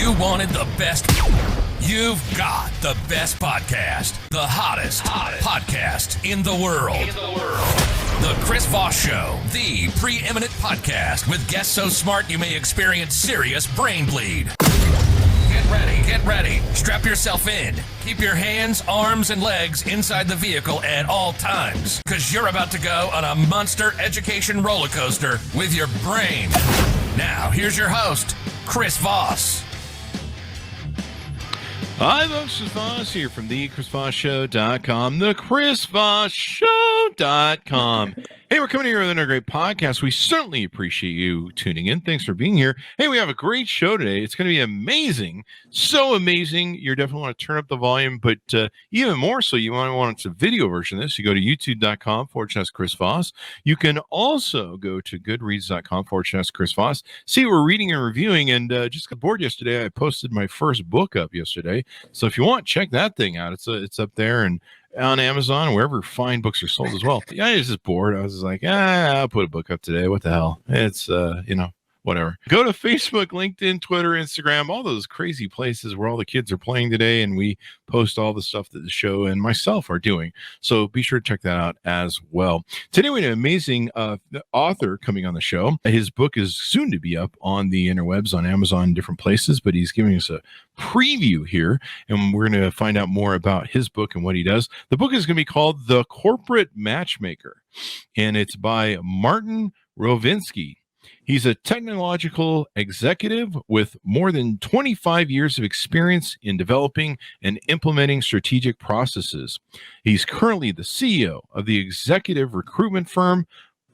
You wanted the best. You've got the best podcast. The hottest podcast in the world. The Chris Voss Show, the preeminent podcast with guests so smart you may experience serious brain bleed. Get ready. Strap yourself in. Keep your hands, arms, and legs inside the vehicle at all times, because you're about to go on a monster education roller coaster with your brain. Now, here's your host, Chris Voss. Hi, folks. Chris Voss here from the ChrisVossShow.com, the ChrisVossShow.com. Hey, we're coming here with another great podcast. We certainly appreciate you tuning in. Thanks for being here. Hey, we have a great show today. It's going to be amazing. So amazing. You definitely want to turn up the volume, but even more so, you want a video version of this. You go to youtube.com/Chris Voss. You can also go to goodreads.com/Chris Voss. See what we're reading and reviewing. And just got bored yesterday. I posted my first book up yesterday. So if you want, check that thing out. It's up there and on Amazon, wherever fine books are sold as well. Yeah, I was just bored. I was just like, I'll put a book up today. What the hell? It's, whatever. Go to Facebook, LinkedIn, Twitter, Instagram, all those crazy places where all the kids are playing today, and we post all the stuff that the show and myself are doing. So be sure to check that out as well. Today we have an amazing author coming on the show. His book is soon to be up on the interwebs, on Amazon, and different places, but he's giving us a preview here, and we're going to find out more about his book and what he does. The book is going to be called The Corporate Matchmaker, and it's by Martin Rowinsk. He's a technological executive with more than 25 years of experience in developing and implementing strategic processes. He's currently the CEO of the executive recruitment firm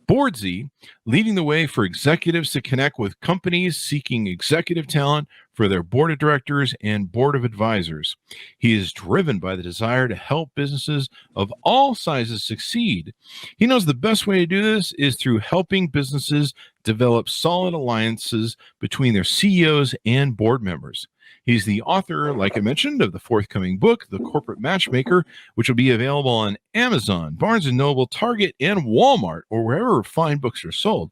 boardsi, leading the way for executives to connect with companies seeking executive talent for their board of directors and board of advisors. He is driven by the desire to help businesses of all sizes succeed. He knows the best way to do this is through helping businesses develop solid alliances between their CEOs and board members. He's the author, like I mentioned, of the forthcoming book, The Corporate Matchmaker, which will be available on Amazon, Barnes & Noble, Target, and Walmart, or wherever fine books are sold.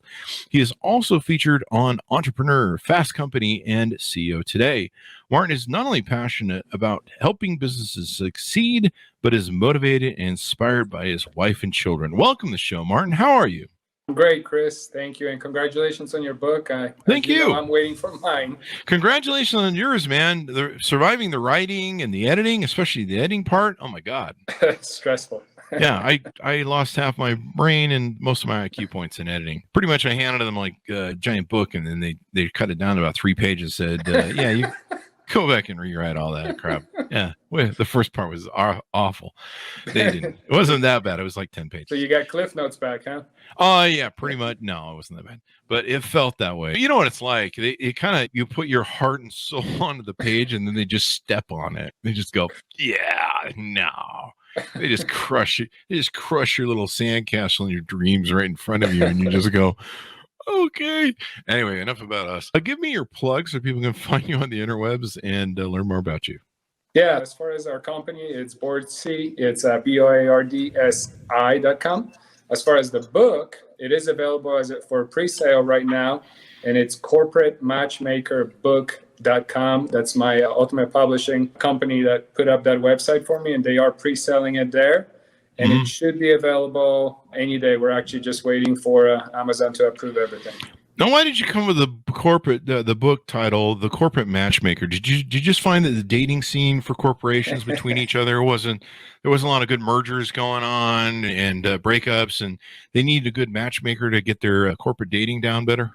He is also featured on Entrepreneur, Fast Company, and CEO Today. Martin is not only passionate about helping businesses succeed, but is motivated and inspired by his wife and children. Welcome to the show, Martin. How are you? Great, Chris. Thank you. And congratulations on your book. Thank you. I'm waiting for mine. Congratulations on yours, man. Surviving the writing and the editing, especially the editing part. Oh, my God. Stressful. Yeah, I lost half my brain and most of my IQ points in editing. Pretty much I handed them like a giant book, and then they cut it down to about 3 pages, said, yeah, you go back and rewrite all that crap. Yeah. Well, the first part was awful. It wasn't that bad. It was like 10 pages. So you got Cliff Notes back, huh? Oh, yeah, pretty much. No, it wasn't that bad, but it felt that way. You know what it's like? You put your heart and soul onto the page, and then they just step on it. They just go, yeah, no. They just crush it. They just crush your little sandcastle in your dreams right in front of you, and you just go, okay. Anyway, enough about us. Give me your plug so people can find you on the interwebs and learn more about you. Yeah, as far as our company, it's boardsi. It's boardsi.com. As far as the book, it is available for pre-sale right now, and it's corporatematchmakerbook.com. That's my ultimate publishing company that put up that website for me, and they are pre-selling it there. And it should be available any day. We're actually just waiting for Amazon to approve everything. Now, why did you come with the book title, The Corporate Matchmaker? Did you just find that the dating scene for corporations between each other there wasn't a lot of good mergers going on and breakups, and they need a good matchmaker to get their corporate dating down better?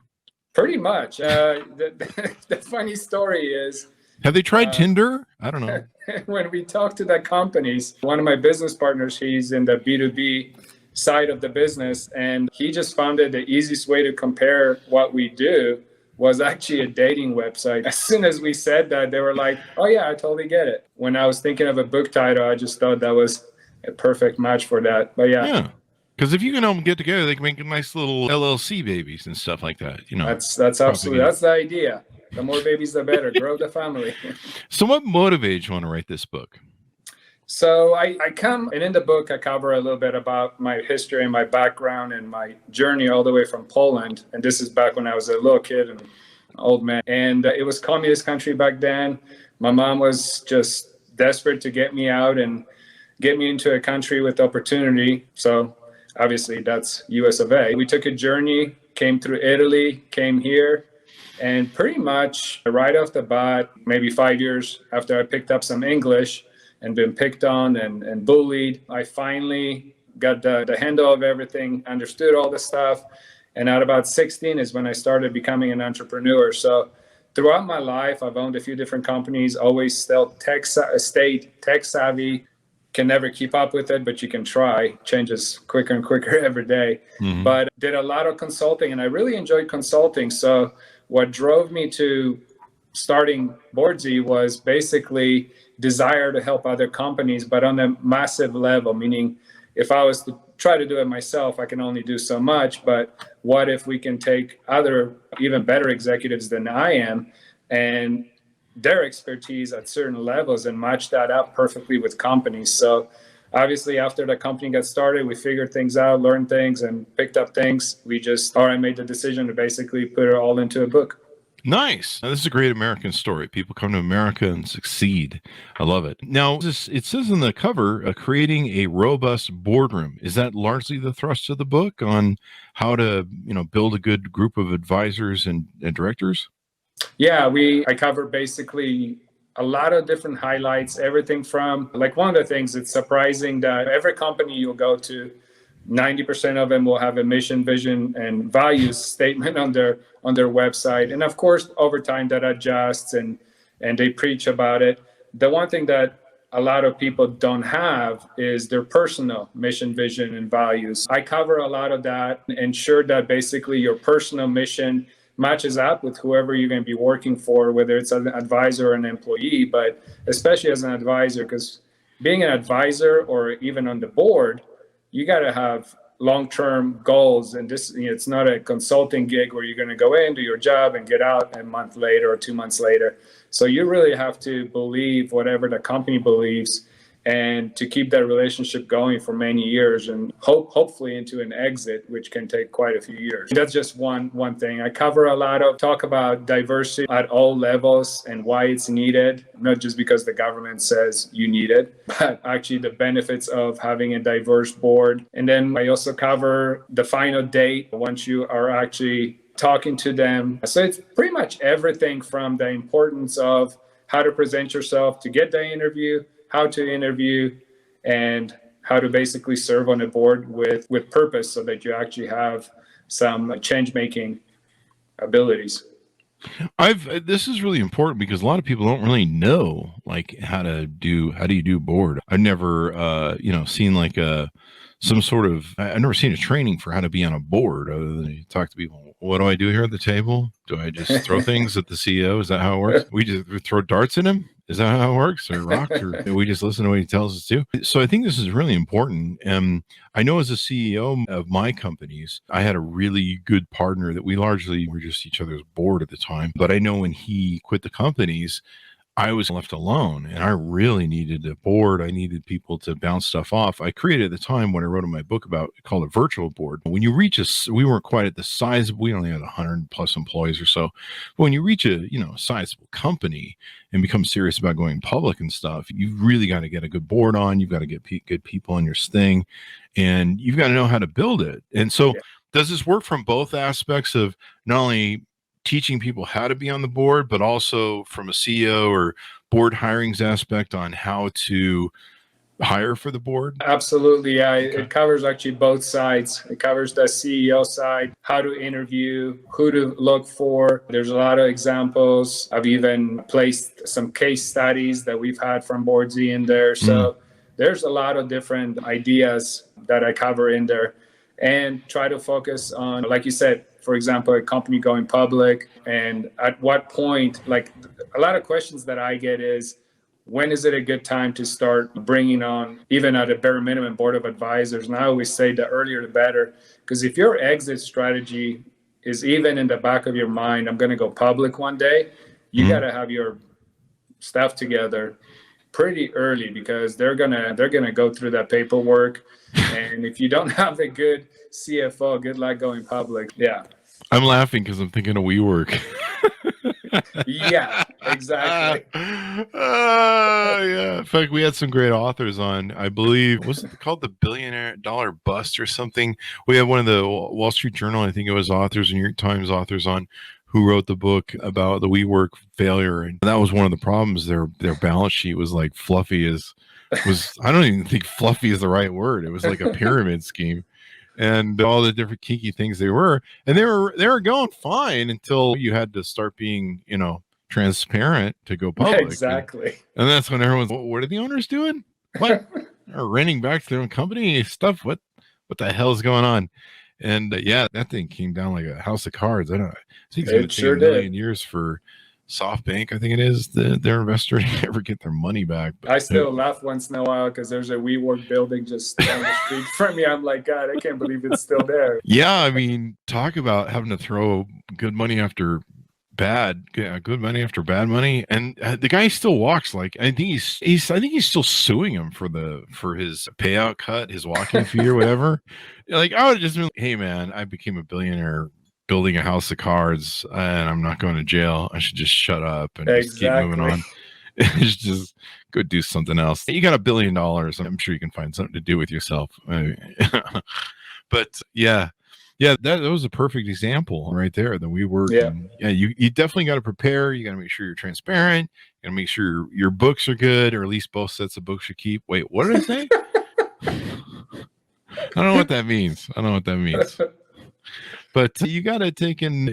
Pretty much. The funny story is, have they tried Tinder? I don't know. When we talk to the companies, one of my business partners, he's in the B2B side of the business, and he just found that the easiest way to compare what we do was actually a dating website. As soon as we said that, they were like, oh yeah, I totally get it. When I was thinking of a book title, I just thought that was a perfect match for that. But yeah. Because if you can all get together, they can make nice little LLC babies and stuff like that. You know, that's absolutely, that's the idea. The more babies, the better. Grow the family. So what motivates you want to write this book? So I come, and in the book, I cover a little bit about my history and my background and my journey all the way from Poland. And this is back when I was a little kid and old man. And it was communist country back then. My mom was just desperate to get me out and get me into a country with opportunity. So obviously that's US of A. We took a journey, came through Italy, came here, and pretty much right off the bat, maybe 5 years after I picked up some English and been picked on and bullied, I finally got the handle of everything, understood all the stuff. And at about 16 is when I started becoming an entrepreneur. So throughout my life, I've owned a few different companies, always still stayed tech savvy. Can never keep up with it, but you can try. Changes quicker and quicker every day. Mm-hmm. But did a lot of consulting, and I really enjoyed consulting. So what drove me to starting boardsi was basically desire to help other companies, but on a massive level, meaning if I was to try to do it myself, I can only do so much. But what if we can take other, even better executives than I am and their expertise at certain levels and match that up perfectly with companies? So obviously after the company got started, we figured things out, learned things, and picked up things. I made the decision to basically put it all into a book. Nice. Now, this is a great American story. People come to America and succeed. I love it. Now, it says in the cover, creating a robust boardroom. Is that largely the thrust of the book on how to, build a good group of advisors and directors? Yeah, I cover basically a lot of different highlights, everything from, like, one of the things, it's surprising that every company you'll go to, 90% of them will have a mission, vision, and values statement on their website. And of course, over time that adjusts and they preach about it. The one thing that a lot of people don't have is their personal mission, vision, and values. I cover a lot of that, ensure that basically your personal mission matches up with whoever you're going to be working for, whether it's an advisor or an employee, but especially as an advisor, because being an advisor or even on the board, you got to have long-term goals. And this, it's not a consulting gig where you're going to go in, do your job, and get out a month later or 2 months later. So you really have to believe whatever the company believes and to keep that relationship going for many years and hopefully into an exit, which can take quite a few years. That's just one thing. I cover talk about diversity at all levels and why it's needed, not just because the government says you need it, but actually the benefits of having a diverse board. And then I also cover the final date once you are actually talking to them. So it's pretty much everything from the importance of how to present yourself to get the interview, how to interview, and how to basically serve on a board with purpose so that you actually have some change-making abilities. This is really important because a lot of people don't really know how do you do board. I've never seen I've never seen a training for how to be on a board other than you talk to people. What do I do here at the table? Do I just throw things at the CEO? Is that how it works? We just throw darts at him? Is that how it works? Or rocks? Or we just listen to what he tells us to? So I think this is really important. I know as a CEO of my companies, I had a really good partner that we largely were just each other's board at the time. But I know when he quit the companies, I was left alone and I really needed a board. I needed people to bounce stuff off. I created at the time when I wrote in my book called a virtual board. When you reach we weren't quite at the size, we only had 100 plus employees or so. But when you reach a sizable company and become serious about going public and stuff, you've really got to get a good board on. You've got to get good people on your thing, and you've got to know how to build it. And so does this work from both aspects of not only teaching people how to be on the board, but also from a CEO or board hirings aspect on how to hire for the board? Absolutely. Yeah. Okay. It covers actually both sides. It covers the CEO side, how to interview, who to look for. There's a lot of examples. I've even placed some case studies that we've had from boardsi in there. So there's a lot of different ideas that I cover in there and try to focus on, like you said, for example, a company going public, and at what point, a lot of questions that I get is, when is it a good time to start bringing on, even at a bare minimum, board of advisors? And I always say the earlier the better, because if your exit strategy is even in the back of your mind, I'm going to go public one day, you got to have your stuff together pretty early, because they're gonna go through that paperwork. And if you don't have a good CFO, good luck going public. Yeah. I'm laughing because I'm thinking of WeWork. Yeah, exactly. Yeah. In fact, we had some great authors on, I believe, was it called The Billionaire Dollar Bust or something? We had one of the Wall Street Journal, I think it was authors, and New York Times authors on, who wrote the book about the WeWork failure. And that was one of the problems. Their balance sheet was like fluffy as I don't even think fluffy is the right word. It was like a pyramid scheme. And all the different kinky things they were going fine until you had to start being, transparent to go public. Exactly. And that's when everyone's, what are the owners doing? What are renting back to their own company stuff? What the hell is going on? And that thing came down like a house of cards. I think it's going to take a million years for SoftBank, I think it is, their investor to ever get their money back. I still laugh once in a while because there's a WeWork building just down the street from me. I'm like, God, I can't believe it's still there. Yeah, I mean, talk about having to throw good money after bad money, and the guy still walks. Like, I think he's still suing him for his payout cut, his walking fee or whatever. Like, I would just be like, hey man, I became a billionaire building a house of cards and I'm not going to jail. I should just shut up and just keep moving on. It's just go do something else. You got $1 billion. I'm sure you can find something to do with yourself. But yeah, that was a perfect example right there that we were. Yeah, you definitely got to prepare. You got to make sure you're transparent. You got to make sure your books are good, or at least both sets of books you keep. Wait, what did I say? I don't know what that means. But you got to take in,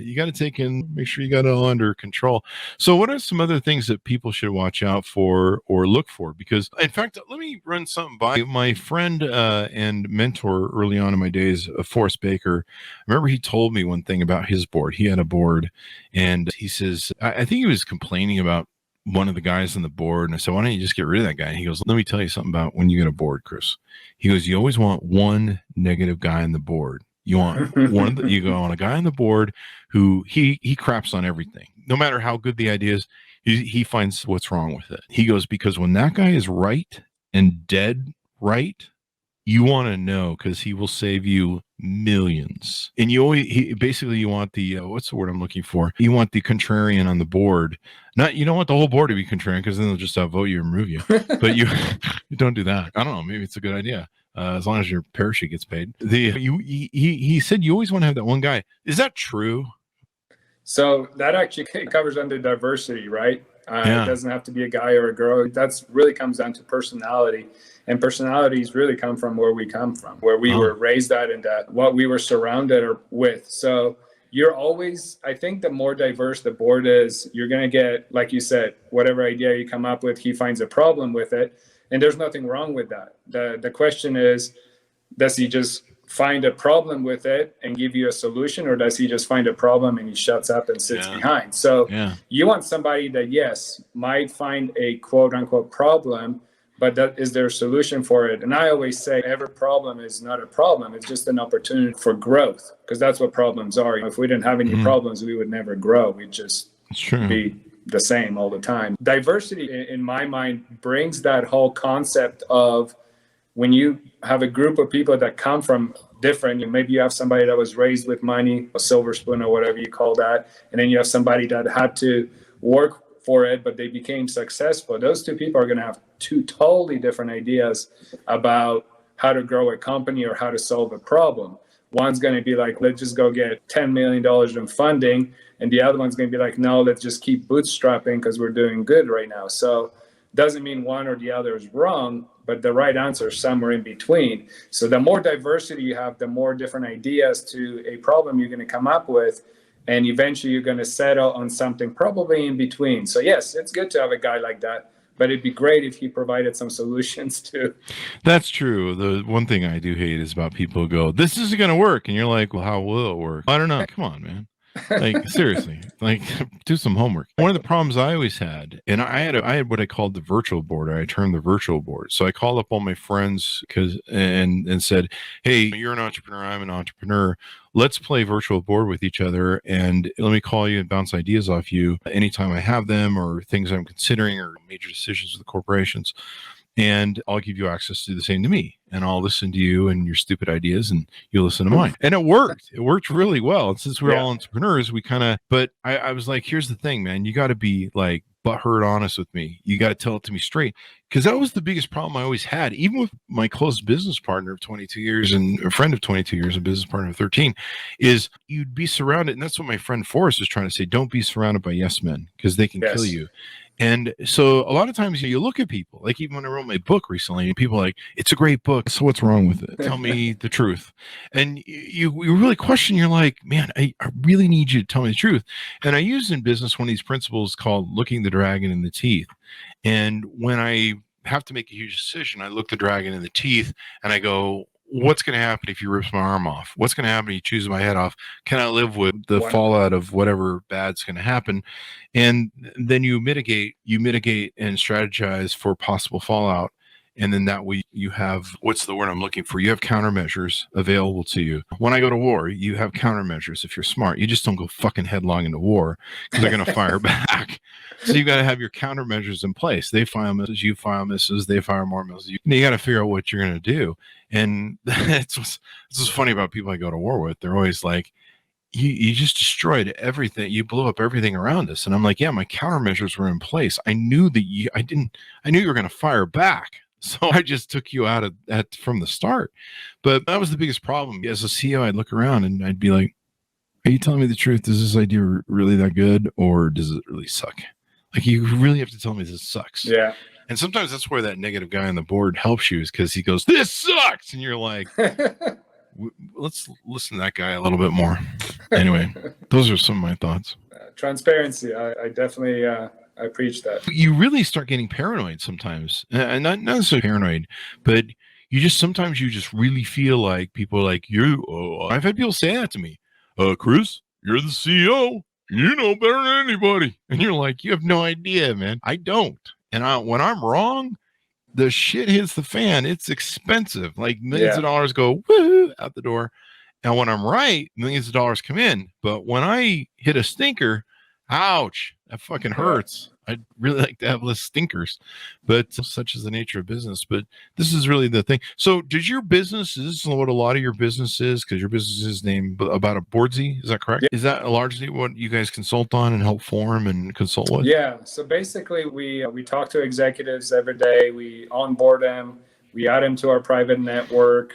make sure you got it all under control. So what are some other things that people should watch out for or look for? Because in fact, let me run something by my friend and mentor early on in my days, Forrest Baker. I remember he told me one thing about his board. He had a board and he says, I think he was complaining about one of the guys on the board. And I said, why don't you just get rid of that guy? And he goes, let me tell you something about when you get a board, Chris. He goes, you always want one negative guy on the board. You want you go on a guy on the board who he craps on everything. No matter how good the idea is, he finds what's wrong with it. He goes, because when that guy is right and dead right, you want to know, because he will save you millions. And you want the what's the word I'm looking for? You want the contrarian on the board. You don't want the whole board to be contrarian, because then they'll just outvote you and remove you. But you don't do that. I don't know. Maybe it's a good idea. As long as your parachute gets paid. He said you always want to have that one guy. Is that true? So that actually covers under diversity, right? It doesn't have to be a guy or a girl. That's really comes down to personality. And personalities really come from where we come from, where we were raised at and what we were surrounded with. So you're always, I think the more diverse the board is, you're going to get, like you said, whatever idea you come up with, he finds a problem with it. And there's nothing wrong with that. The question is, does he just find a problem with it and give you a solution, or does he just find a problem and he shuts up and sits behind? So you want somebody that, yes, might find a quote unquote problem, but that is their solution for it. And I always say every problem is not a problem. It's just an opportunity for growth, because that's what problems are. If we didn't have any problems, we would never grow. We'd just be the same all the time. Diversity, in my mind, brings that whole concept of when you have a group of people that come from different, maybe you have somebody that was raised with money, a silver spoon or whatever you call that, and then you have somebody that had to work for it, but they became successful. Those two people are going to have two totally different ideas about how to grow a company or how to solve a problem. One's going to be like, let's just go get $10 million in funding. And the other one's going to be like, no, let's just keep bootstrapping because we're doing good right now. So doesn't mean one or the other is wrong, but the right answer is somewhere in between. So the more diversity you have, the more different ideas to a problem you're going to come up with. And eventually you're going to settle on something probably in between. So yes, it's good to have a guy like that, but it'd be great if he provided some solutions too. That's true. The one thing I do hate is about people who go, this isn't going to work. And you're like, well, how will it work? I don't know. Come on, man. Like, seriously, like, do some homework. One of the problems I always had, and I had what I called the virtual board. I termed the virtual board. So I called up all my friends and said, hey, you're an entrepreneur, I'm an entrepreneur. Let's play virtual board with each other, and let me call you and bounce ideas off you anytime I have them, or things I'm considering, or major decisions with the corporations. and I'll give you access to do the same to me. And I'll listen to you and your stupid ideas, and you'll listen to mine. And it worked. It worked really well. And since we're all entrepreneurs, we kind of, but I was like, here's the thing, man, you got to be like butthurt honest with me. You got to tell it to me straight. Because that was the biggest problem I always had, even with my close business partner of 22 years and a friend of 22 years, a business partner of 13, is you'd be surrounded. And that's what my friend Forrest is trying to say. Don't be surrounded by yes men, because they can kill you. And so a lot of times you look at people, like even when I wrote my book recently, and people are like, it's a great book, so what's wrong with it? Tell me the truth. And you really question, you're like, man, I really need you to tell me the truth. And I use in business one of these principles called looking the dragon in the teeth. And when I have to make a huge decision, I look the dragon in the teeth and I go, what's going to happen if he rips my arm off? What's going to happen if he chews my head off? Can I live with the fallout of whatever bad's going to happen? And then you mitigate and strategize for possible fallout. And then that way you have, what's the word I'm looking for? You have countermeasures available to you. When I go to war, you have countermeasures. If you're smart, you just don't go fucking headlong into war because they're going to fire back. So you got to have your countermeasures in place. They fire missiles, you fire missiles, they fire more missiles. You got to figure out what you're going to do. And it's what's funny about people I go to war with. They're always like, you just destroyed everything. You blew up everything around us. And I'm like, yeah, my countermeasures were in place. I knew that I knew you were going to fire back. So I just took you out of that from the start. But that was the biggest problem. As a CEO, I'd look around and I'd be like, are you telling me the truth? Is this idea really that good, or does it really suck? Like, you really have to tell me this sucks. Yeah. And sometimes that's where that negative guy on the board helps you, is because he goes, this sucks. And you're like, let's listen to that guy a little bit more. Anyway, those are some of my thoughts. Transparency. I definitely, I preach that. You really start getting paranoid sometimes, and not necessarily paranoid, but sometimes you just really feel like people are like, I've had people say that to me. Chris, you're the CEO. You know better than anybody. And you're like, you have no idea, man. I don't. And when I'm wrong, the shit hits the fan. It's expensive. Like millions of dollars go woo out the door. And when I'm right, millions of dollars come in. But when I hit a stinker, ouch, that fucking hurts. I'd really like to have less stinkers, but such is the nature of business. But this is really the thing. So does your business, is this what a lot of your business is? Because your business is named about a boardsi, is that correct? Yeah. Is that largely what you guys consult on and help form and consult with? Yeah. So basically we talk to executives every day. We onboard them. We add them to our private network.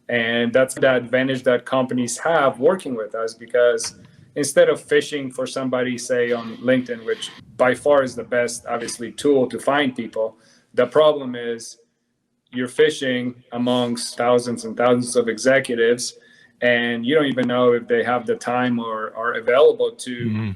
And that's the advantage that companies have working with us, because instead of fishing for somebody, say on LinkedIn, which by far is the best, obviously, tool to find people, the problem is you're fishing amongst thousands and thousands of executives, and you don't even know if they have the time or are available to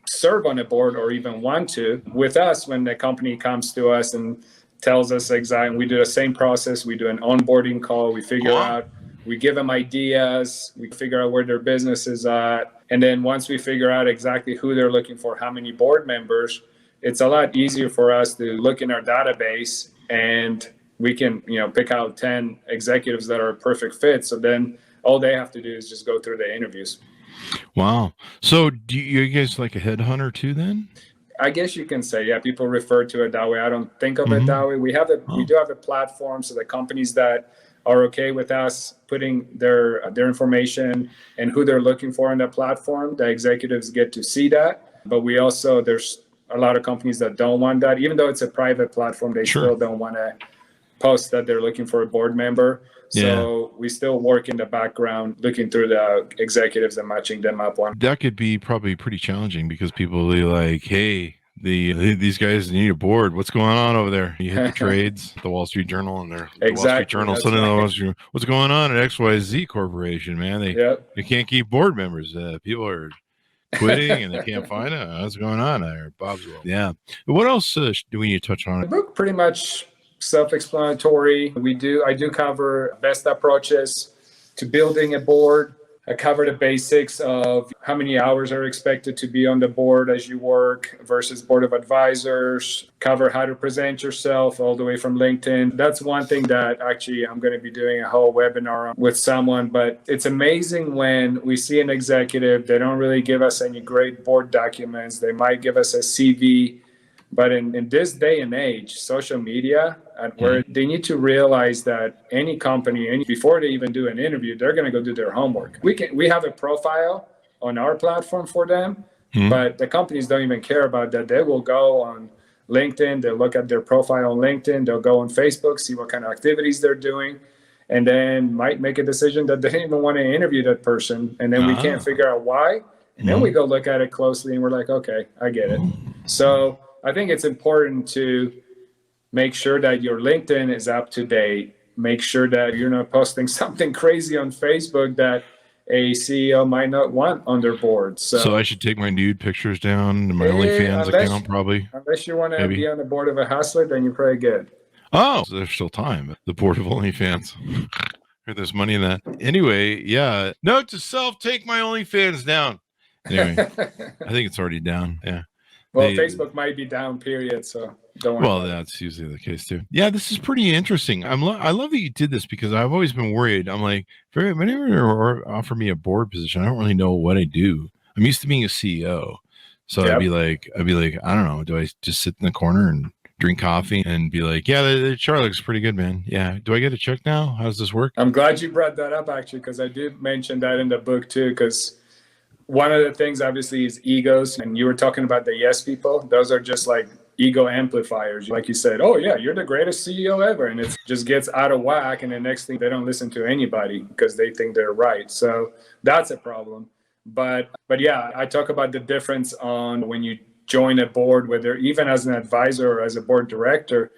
serve on a board or even want to. With us, when the company comes to us and tells us exactly, we do the same process. We do an onboarding call. We figure out, we give them ideas. We figure out where their business is at. And then once we figure out exactly who they're looking for, how many board members, it's a lot easier for us to look in our database, and we can, pick out 10 executives that are a perfect fit. So then all they have to do is just go through the interviews. Wow. So do you guys like a headhunter too then? I guess you can say, yeah, people refer to it that way. I don't think of it that way. We do have a platform, so the companies that are okay with us putting their information and who they're looking for on the platform, the executives get to see that. But we also, there's a lot of companies that don't want that. Even though it's a private platform, they still don't want to post that they're looking for a board member. So we still work in the background, looking through the executives and matching them up on. That could be probably pretty challenging, because people will be like, hey, these guys need a board. What's going on over there? You hit the trades, the Wall Street Journal, and the Wall Street Journal sending the Wall Street. What's going on at XYZ Corporation, man? They can't keep board members. People are quitting and they can't find it. What's going on there? Bob's World. Yeah. What else do we need to touch on? The book pretty much self-explanatory. I do cover best approaches to building a board. I cover the basics of how many hours are expected to be on the board as you work versus board of advisors, cover how to present yourself all the way from LinkedIn. That's one thing that actually I'm going to be doing a whole webinar with someone, but it's amazing when we see an executive, they don't really give us any great board documents. They might give us a CV But in this day and age, social media, where they need to realize that any company, before they even do an interview, they're going to go do their homework. We have a profile on our platform for them, but the companies don't even care about that. They will go on LinkedIn, they'll look at their profile on LinkedIn, they'll go on Facebook, see what kind of activities they're doing, and then might make a decision that they didn't even want to interview that person. And then we can't figure out why. And then we go look at it closely and we're like, okay, I get it. So I think it's important to make sure that your LinkedIn is up to date. Make sure that you're not posting something crazy on Facebook that a CEO might not want on their board. So I should take my nude pictures down and my OnlyFans account probably. Unless you want to be on the board of a hustler, then you're probably good. Oh, so there's still time. The board of OnlyFans. There's money in that. Anyway, yeah. Note to self, take my OnlyFans down. Anyway, I think it's already down. Yeah. Well, Facebook might be down, period. So don't worry. Well, that's usually the case too. Yeah, this is pretty interesting. I love that you did this because I've always been worried. I'm like, whenever offer me a board position, I don't really know what I do. I'm used to being a CEO, so I'd be like, I don't know. Do I just sit in the corner and drink coffee and be like, yeah, the chart looks pretty good, man. Yeah. Do I get a check now? How does this work? I'm glad you brought that up, actually, because I did mention that in the book too, because one of the things obviously is egos. And you were talking about the yes people. Those are just like ego amplifiers. Like you said, oh yeah, you're the greatest CEO ever. And it just gets out of whack. And the next thing, they don't listen to anybody because they think they're right. So that's a problem. But yeah, I talk about the difference on when you join a board, whether even as an advisor or as a board director,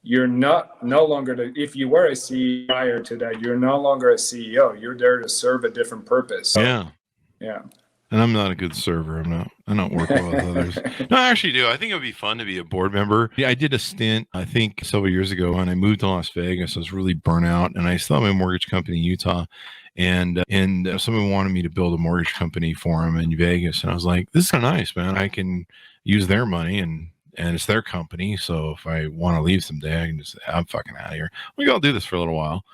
you're no longer if you were a CEO prior to that, you're no longer a CEO. You're there to serve a different purpose. So, yeah. And I'm not a good server. I don't work well with others. No, I actually do. I think it would be fun to be a board member. Yeah, I did a stint, I think several years ago when I moved to Las Vegas. I was really burnt out and I still have my mortgage company in Utah. And someone wanted me to build a mortgage company for them in Vegas. And I was like, this is kind of nice, man. I can use their money and it's their company. So if I want to leave someday, I can just say, I'm fucking out of here. I'll do this for a little while.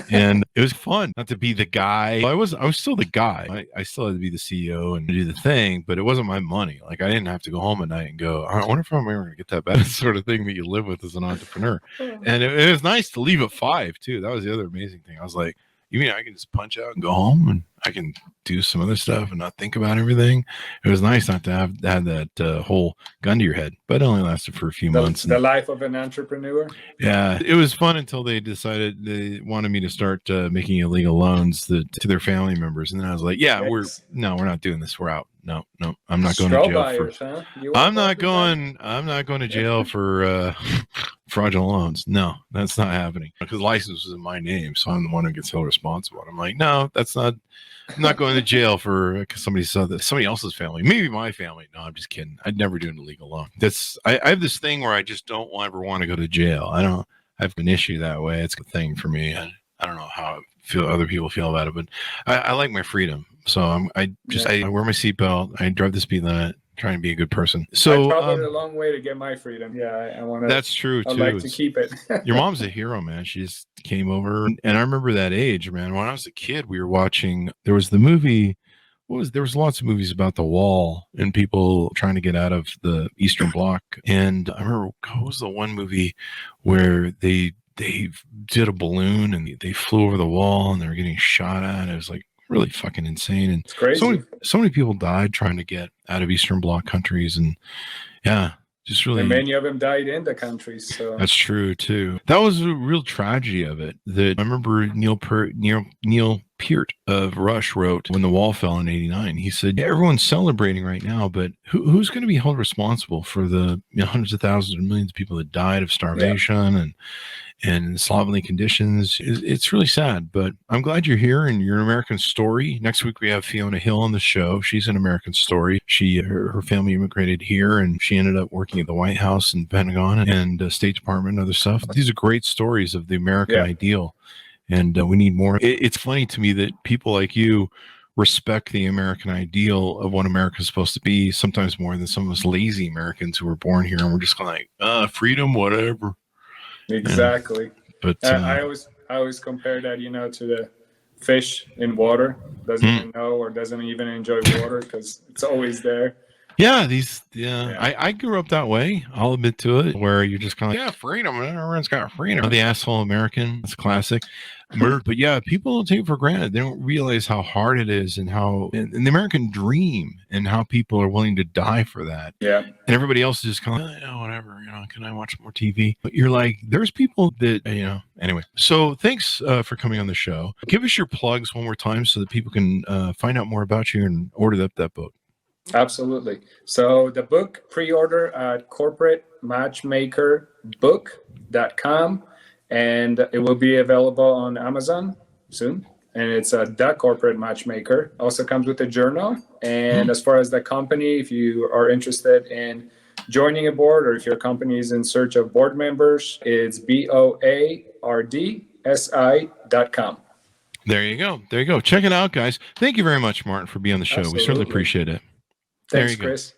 And it was fun not to be the guy. I was still the guy. I still had to be the CEO and do the thing, but it wasn't my money. Like I didn't have to go home at night and go, I wonder if I'm ever going to get that back. Sort of thing that you live with as an entrepreneur. And it was nice to leave at 5 too. That was the other amazing thing. I was like, you mean I can just punch out and go home and I can do some other stuff and not think about everything? It was nice not to have that whole gun to your head, but it only lasted for a few months. The life of an entrepreneur. Yeah, it was fun until they decided they wanted me to start making illegal loans to their family members. And then I was like, yeah, we're not doing this. We're out. No, I'm not going to jail I'm not going to jail for fraudulent loans. No, that's not happening because the license was in my name. So I'm the one who gets held responsible. I'm like, no, I'm not going to jail for somebody else's family, maybe my family. No, I'm just kidding. I'd never do an illegal loan. I have this thing where I just don't ever want to go to jail. I have an issue that way. It's a thing for me. I don't know how other people feel about it, but I like my freedom. So I wear my seatbelt. I drive the speed limit. Trying to be a good person. So I traveled a long way to get my freedom. Yeah, I want to. That's true too. I'd like to keep it. Your mom's a hero, man. She just came over, and I remember that age, man. When I was a kid, we were watching. There was the movie. There was lots of movies about the wall and people trying to get out of the Eastern Bloc. And I remember what was the one movie where they did a balloon and they flew over the wall and they were getting shot at. It was like really fucking insane. And it's crazy. So many people died trying to get out of Eastern Bloc countries. And yeah, just really. And many of them died in the countries. So that's true too. That was a real tragedy of it. That I remember Neil Peart of Rush wrote when the wall fell in '89. He said, everyone's celebrating right now, but who's going to be held responsible for the hundreds of thousands and millions of people that died of starvation and slovenly conditions? It's really sad, but I'm glad you're here and you're an American story. Next week, we have Fiona Hill on the show. She's an American story. Her family immigrated here and she ended up working at the White House and Pentagon and State Department and other stuff. These are great stories of the American ideal. And we need more. It's funny to me that people like you respect the American ideal of what America is supposed to be, sometimes more than some of us lazy Americans who were born here. And we're just kind of like, freedom, whatever. Exactly. But I always compare that, to the fish in water. Doesn't even know or doesn't even enjoy water because it's always there. Yeah, I grew up that way. I'll admit to it, where you're just kind of like, yeah, freedom. Everyone's got freedom. The asshole American. It's classic. But yeah, people don't take it for granted. They don't realize how hard it is and how and the American dream and how people are willing to die for that. Yeah. And everybody else is just kind of, whatever, can I watch more TV? But you're like, there's people that, anyway. So thanks for coming on the show. Give us your plugs one more time so that people can find out more about you and order that book. Absolutely. So the book pre-order at corporatematchmakerbook.com, and it will be available on Amazon soon. And it's The Corporate Matchmaker. Also comes with a journal. And as far as the company, if you are interested in joining a board, or if your company is in search of board members, it's boardsi.com. There you go. Check it out, guys. Thank you very much, Martin, for being on the show. Absolutely. We certainly appreciate it. Thanks, Chris.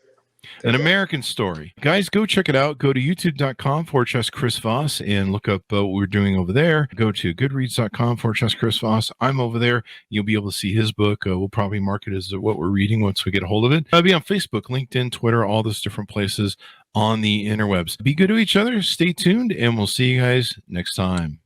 An American Story. Guys, go check it out. Go to youtube.com/Chris Voss and look up what we're doing over there. Go to goodreads.com/Chris Voss. I'm over there. You'll be able to see his book. We'll probably mark it as what we're reading once we get a hold of it. I'll be on Facebook, LinkedIn, Twitter, all those different places on the interwebs. Be good to each other. Stay tuned, and we'll see you guys next time.